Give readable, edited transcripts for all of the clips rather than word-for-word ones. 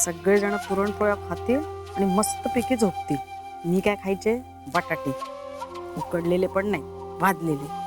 सगळेजण पुरणपोळ्या खातील आणि मस्तपैकी झोपतील. मी काय खायचे? बटाटे, उकडलेले पण नाही, भाजलेले.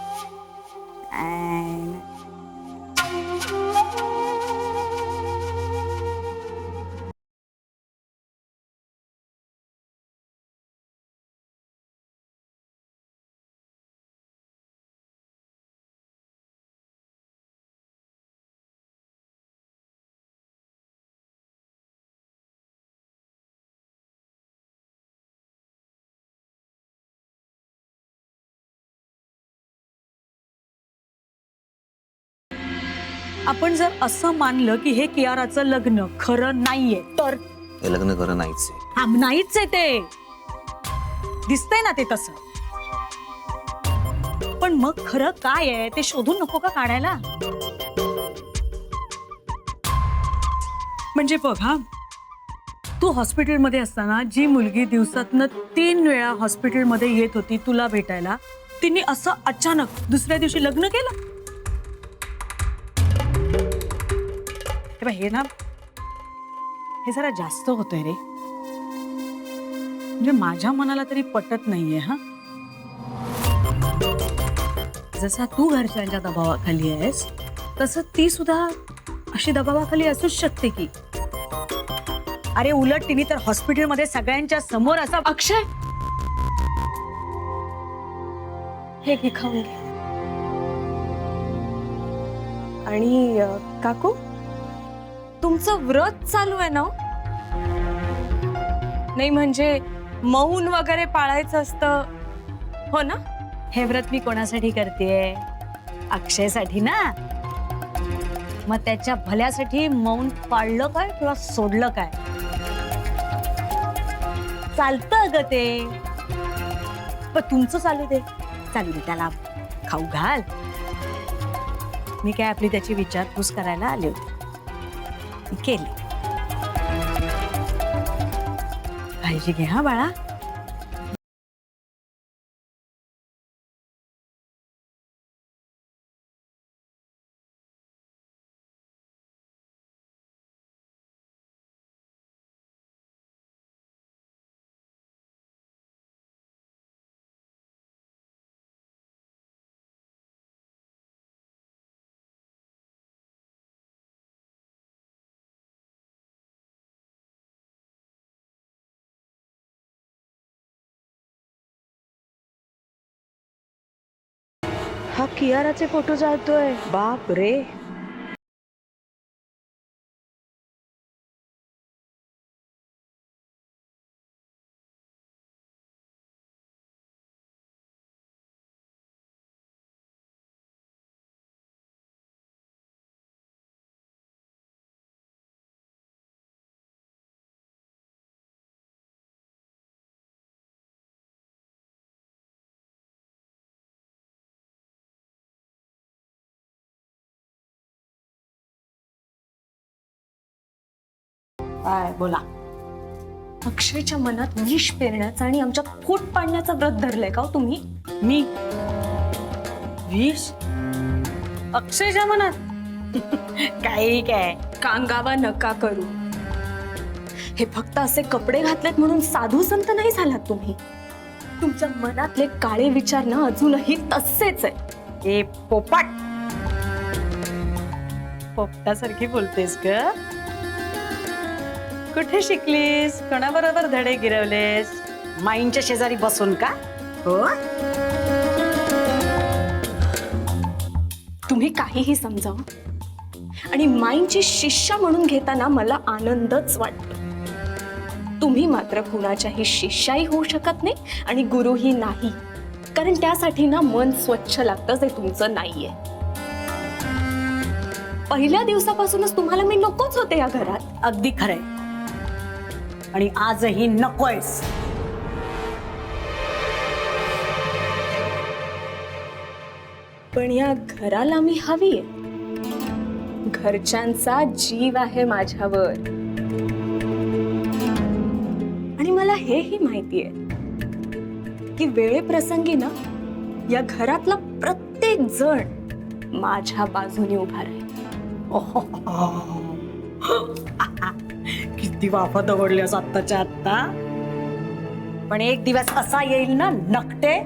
आपण जर असं मानलं की हे कियाराचं लग्न खरं नाहीये तर हे लग्न खरं नाहीच आहे. नाहीच आहे ते, दिसतंय ना ते तसं. पण मग खरं काय आहे ते शोधून नको का काढायला? म्हणजे बघा, तू हॉस्पिटलमध्ये असताना जी मुलगी दिवसातनं 3 वेळा हॉस्पिटलमध्ये येत होती तुला भेटायला, तिने असं अचानक दुसऱ्या दिवशी लग्न केलं. हे ना, हे जरा जास्त होतंय रे. म्हणजे माझ्या मनाला तरी पटत नाहीये. हा, जसा तू घरच्यांच्या दबावाखाली आहेस तसं ती सुद्धा अशी दबावाखाली असूच शकते की. अरे उलट तिने तर हॉस्पिटलमध्ये सगळ्यांच्या समोर असा अक्षय, हे घे खाऊन घे. आणि काकू, तुमचं व्रत चालू आहे ना? नाही म्हणजे मौन वगैरे पाळायचं असतं, हो ना? हे व्रत मी कोणासाठी करतेय? अक्षयसाठी ना. मग त्याच्या भल्यासाठी मौन पाळलं काय किंवा सोडलं काय? चालतं ग ते. पण तुमचं चालू दे, त्याला खाऊ घाल. मी काय आपली त्याची विचारपूस करायला आले होते, केली. काळजी घे हा बाळा. हा कियाराचे फोटो जाळतोय. बाप रे. काय बोला? अक्षयच्या मनात विष पेरण्याचा आणि आमच्या फूट पाडण्याचा व्रत धरलंय का तुम्ही? मी विष अक्षयच्या मनात? काही काय कांगावा नका करू. हे फक्त असे कपडे घातलेत म्हणून साधू संत नाही झालात तुम्ही. तुमच्या मनातले काळे विचार ना अजूनही तसेच आहे. ए पोपट, पोपटासारखी बोलतेस ग? कुठे शिकलीस? कोणाबरोबर धडे गिरवलेस? माईंच्या शेजारी बसून का? हो, तुम्ही काहीही समजावं आणि माईंची शिष्या म्हणून घेताना मला आनंदच वाटतो. तुम्ही मात्र कुणाच्याही शिष्याही होऊ शकत नाही आणि गुरुही नाही, कारण त्यासाठी ना मन स्वच्छ लागतं, जे तुमचं नाहीये. पहिल्या दिवसापासूनच तुम्हाला मी नकोच होते या घरात. अगदी खरंय, आणि आजही नकोयस. पण या घराला मी हवीये. घरच्यांचा जीव आहे माझ्यावर. आणि मला हेही माहितीये की वेळेप्रसंगी ना या घरातला प्रत्येक जण माझ्या बाजूने उभा राहील. किती किती वाफा दवडल्यास आत्ताच्या आत्ता. पण एक दिवस असा येईल ना नकटे,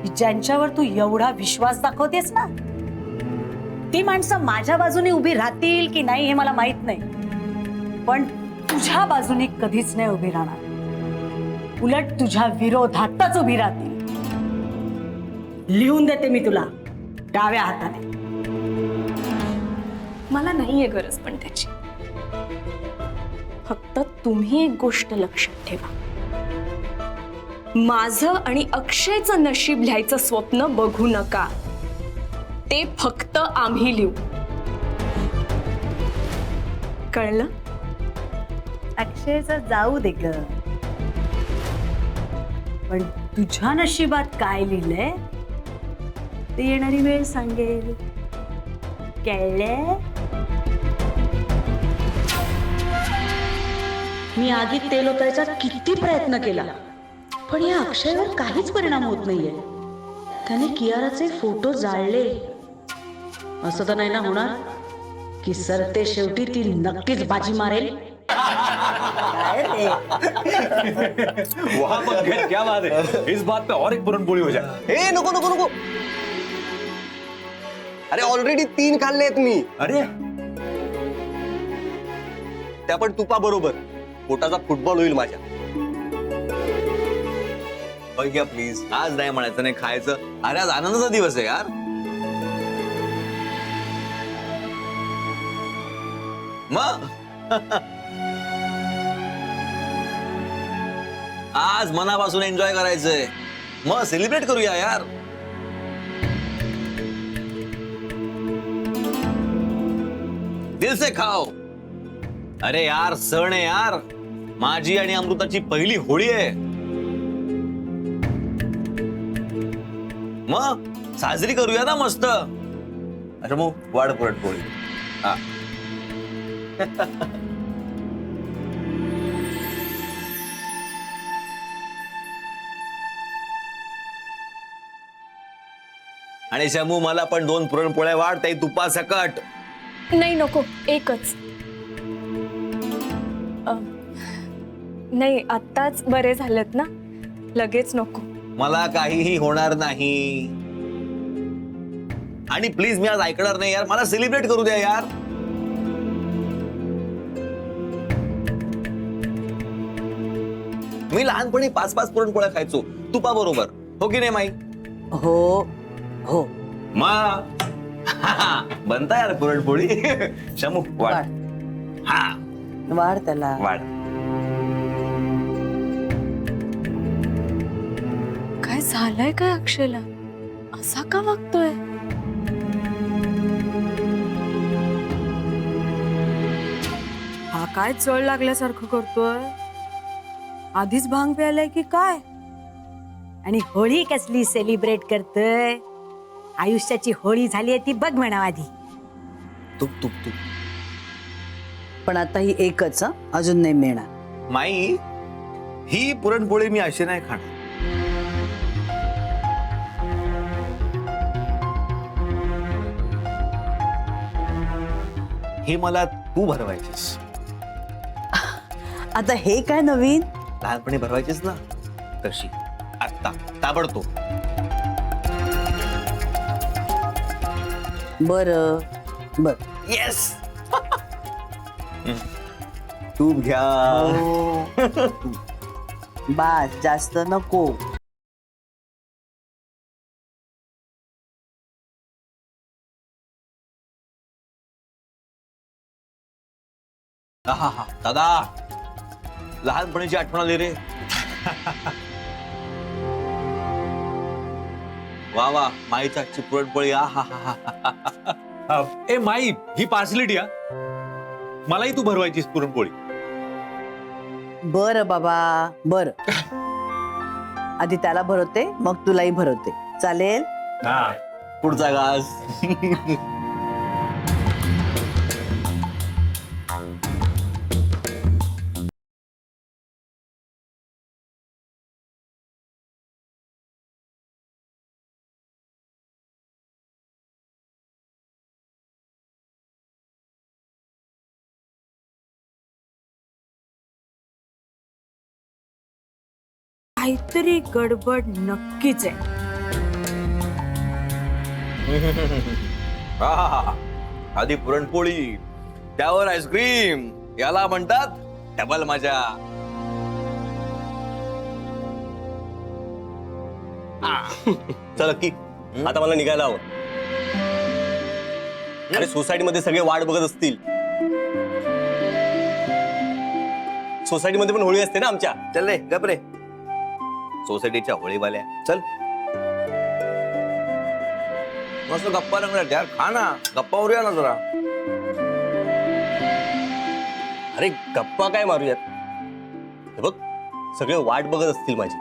की ज्यांच्यावर तू एवढा विश्वास दाखवतेस ना, ती माणसं माझ्या बाजूने उभी राहतील की नाही हे मला माहित नाही, पण तुझ्या बाजूने कधीच नाही उभी राहणार. उलट तुझ्या विरोधातच उभी राहतील. लिहून देते मी तुला डाव्या हाताने. मला नाहीये गरज पण त्याची. फक्त तुम्ही एक गोष्ट लक्षात ठेवा, माझं आणि अक्षयचं नशीब लिहायचं स्वप्न बघू नका. ते फक्त आम्ही लिहू. कळलं? अक्षयचं जाऊ दे ग, पण तुझ्या नशिबात काय लिहिलंय ते येणारी वेळ सांगेल. कळलं? मी आगीत तेल ओतायचा किती प्रयत्न केला, पण या अक्षयवर काहीच परिणाम होत नाहीये. त्याने कियाराचे फोटो जाळले. असं तर नाही ना होणार की सरते शेवटी ती नक्कीच बाजी मारेल. वाह पंकज, क्या बात है. इस बात पे और एक पुरणपोळी हो जाए. ए नको नको नको. अरे ऑलरेडी 3 खाल्लेत मी. अरे त्या पण तुपा बरोबर. पोटाचा फुटबॉल होईल माझ्या. बघ्या प्लीज, आज नाही म्हणायचं नाही खायचं. अरे आज आनंदाचा दिवस आहे यार. मग आज मनापासून एन्जॉय करायचंय. मग सेलिब्रेट करूया यार. दिल से खाओ. अरे यार सण आहे यार. माझी आणि अमृताची पहिली होळी आहे. मग साजरी करूया ना मस्त. अरे मग वाढ पुरणपोळी. हा आणि शमू मला पण 2 पुरणपोळ्या वाढ, ताई तुपा सकट. नाही नको, एकच. नाही, आत्ताच बरे झालेत ना, लगेच नको. मला काहीही होणार नाही. आणि प्लीज मी आज ऐकणार नाही यार. मला सेलिब्रेट करू द्या यार. मी लहानपणी 5-5 पुरणपोळ्या खायचो तुपा बरोबर. हो की नाही माई? हो हो. मा बनता यार पुरणपोळी. शमू वाढ. हा वाढ त्याला. वाढ. काय झालंय काय अक्षयला? असा का वागतोय? हा काय चळ लागल्यासारखं करतोय? आधीच भांग प्यायलाय की काय? आणि होळी कसली सेलिब्रेट करतोय? आयुष्याची होळी झाली ती बघ म्हणावं आधी. तूप तूप तूप. पण आता ही एकच, अजून नाही मिळणार. माई ही पुरणपोळी मी अशी नाही खाणार. हे मला तू भरवायचीस. आता हे काय नवीन? लहानपणी भरवायचीस ना तशी. आत्ता ताबडतोब. बर बर. येस. तूप घ्या. बास, जास्त नको. आहा, दादा लहानपणीची आठवण आली रे. वा वा, माईचा आजची पुरणपोळी. ए माई, ही पार्सलिटी हा. मलाही तू भरवायचीस पुरणपोळी. बर बाबा बर. आधी त्याला भरवते, मग तुलाही भरवते. चालेल? हा. पुढचा घास. काहीतरी गडबड नक्कीच आहे. आहा, आधी पुरणपोळी त्यावर आईस्क्रीम, याला म्हणतात डबल मजा. चल की आता मला निघायला हवं. अरे सोसायटीमध्ये सगळे वाट बघत असतील. सोसायटीमध्ये पण होळी असते ना आमच्या. चल रे गप रे, सोसायटीच्या होळीवाल्या. चल मस्त गप्पा रंगल्या यार. खा ना, गप्पावर या ना जरा. अरे गप्पा काय मारूयात. हे बघ सगळे वाट बघत असतील माझी.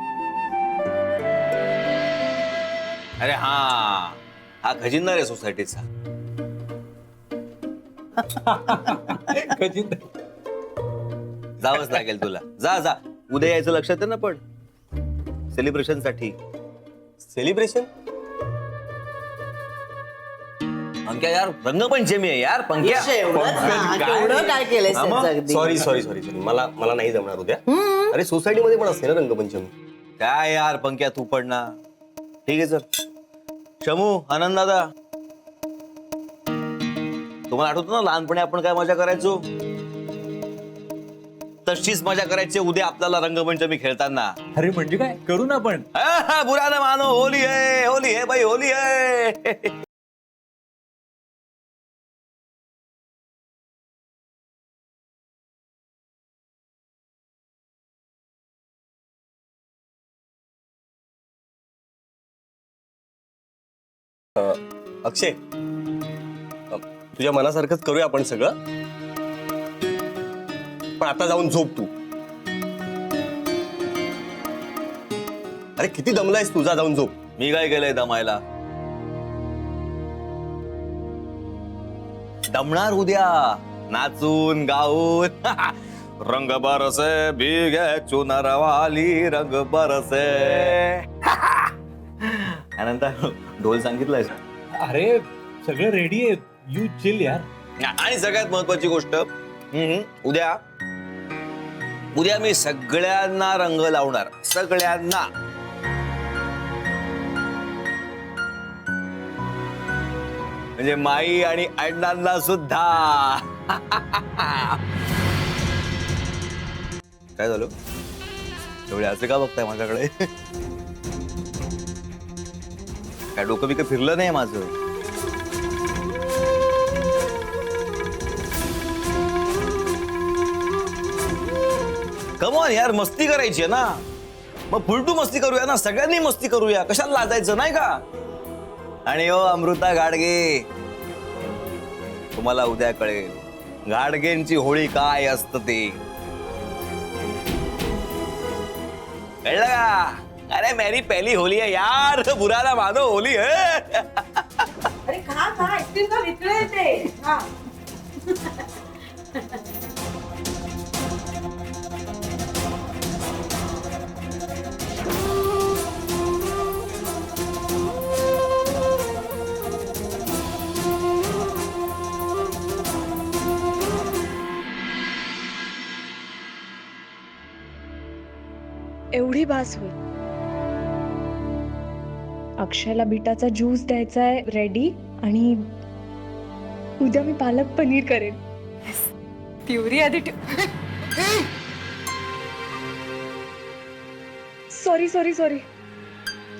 अरे हा खजिनदार आहे सोसायटीचा. जावंच लागेल तुला. जा जा, उद्या यायचं लक्षात आहे ना. पण सेलिब्रेशन साठी. सेलिब्रेशन? पंक्या यार, रंगपंचमी आहे यार. पंक्या काय केलंय सॉरी सॉरी सॉरी सॉरी, मला नाही जमणार उद्या. अरे सोसायटीमध्ये पण असते ना रंगपंचमी. काय यार पंक्या, तू पण ना. ठीक आहे सर. शमू, आनंद दादा, तुम्हाला आठवतं ना लहानपणी आपण काय मजा करायचो? तशीच मजा करायची उद्या आपल्याला रंगपंचमी खेळताना. अरे म्हणजे काय करू ना आपण. बुरा ना मानो, होली है भाई, होली है. अक्षय, तुझ्या मनासारखंच करूया आपण सगळं. पण आता जाऊन झोप तू. अरे किती दमलायस, तुझा जाऊन झोप. मी काय केलंय दमायला? दमणार उद्या नाचून गाऊन. रंग बरसे भीगे चुनरवाली, रंग बरसे. आनंद, ढोल सांगितलंय? अरे सगळं रेडी आहे. यू चिल यार. आणि सगळ्यात महत्वाची गोष्ट, उद्या मी सगळ्यांना रंग लावणार. सगळ्यांना. म्हणजे माई आणि अण्णांना सुद्धा. काय झालं एवढे असे का बघताय माझ्याकडे? काय डोकं बिकं फिरलं नाही माझं? कमॉन यार, मस्ती करायची आहे ना. मग फुलटू मस्ती करूया ना, सगळ्यांनी मस्ती करूया. कशाला लाजायचं, नाही का? आणि ओ अमृता गाडगे, तुम्हाला उद्या कळेल गाडगेंची होळी काय असतं ते. कळलं का? अरे मेरी पहली होली है यार, बुरा ना मानो, होली है. अरे खा आईस्क्रीम का विकळे येते. एवढी भास होईल. अक्षयला बिटाचा ज्यूस द्यायचा आहे रेडी, आणि उद्या मी पालक पनीर करेन. प्युरी आधी सॉरी सॉरी सॉरी,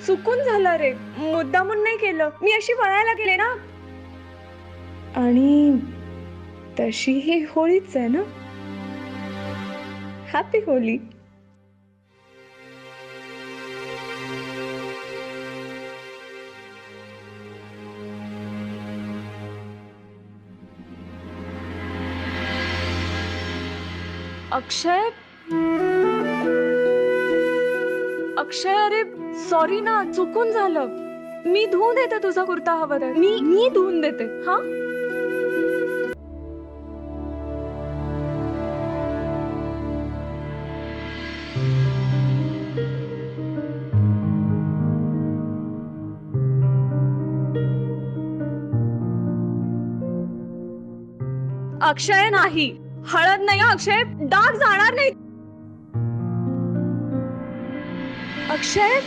चुकून झालं रे. मुद्दामून नाही केलं मी. अशी वळायला गेले ना. आणि तशी ही होळीच आहे ना. Happy Holy. अक्षय, अक्षय, अरे सॉरी ना, चुकून झालं. मी धुवून देते तुझा कुर्ता हवा तर. मी धुवून देते. हा, अक्षय नाही, हळद नाही. अक्षय, डाग जाणार नाही. अक्षय